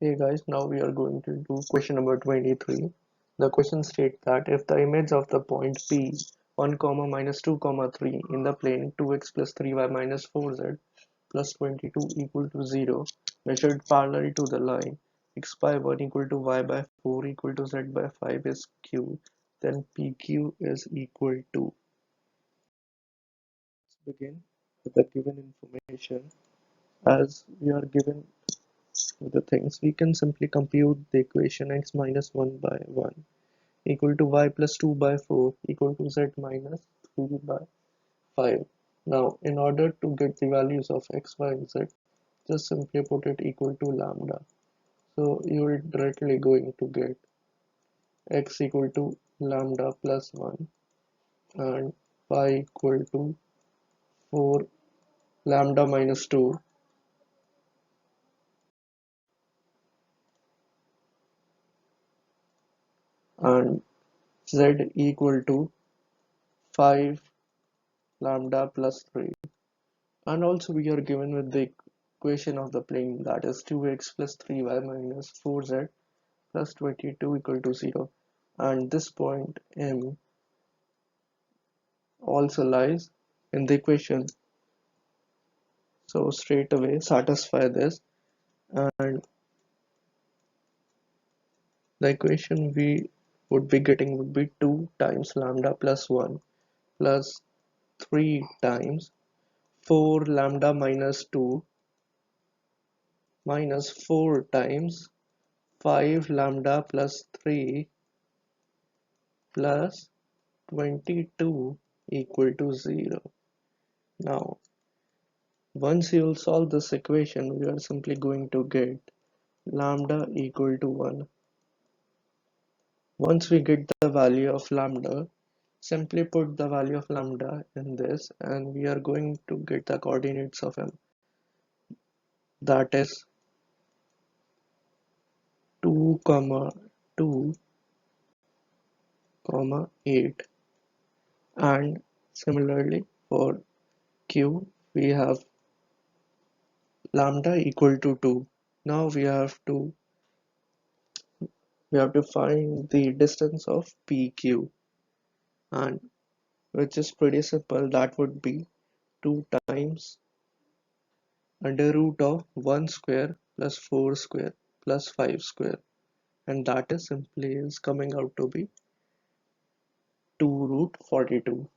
Hey guys, now we are going to do question number 23. The question states that if the image of the point P 1, minus 2, 3 in the plane 2x plus 3y minus 4z plus 22 equal to 0 measured parallel to the line x by 1 equal to y by 4 equal to z by 5 is q, then PQ is equal to. Let's begin with the given information. As we are given with the things, we can simply compute the equation x minus 1 by 1 equal to y plus 2 by 4 equal to z minus 3 by 5. Now, in order to get the values of x, y, and z, just simply put it equal to lambda. So you will directly going to get x equal to lambda plus 1 and y equal to 4 lambda minus 2 and z equal to 5 lambda plus 3. And also we are given with the equation of the plane, that is 2x plus 3y minus 4z plus 22 equal to 0, and this point M also lies in the equation. So straight away satisfy this, and the equation we would be getting would be 2 times lambda plus 1 plus 3 times 4 lambda minus 2 minus 4 times 5 lambda plus 3 plus 22 equal to 0. Now, once you will solve this equation, we are simply going to get lambda equal to 1. Once we get the value of lambda, simply put the value of lambda in this and we are going to get the coordinates of M. That is 2, 2, 8. And similarly for Q, we have lambda equal to 2. Now we have to find the distance of PQ, and which is pretty simple. That would be 2 times under root of 1 square plus 4 square plus 5 square, and that is simply is coming out to be 2 root 42.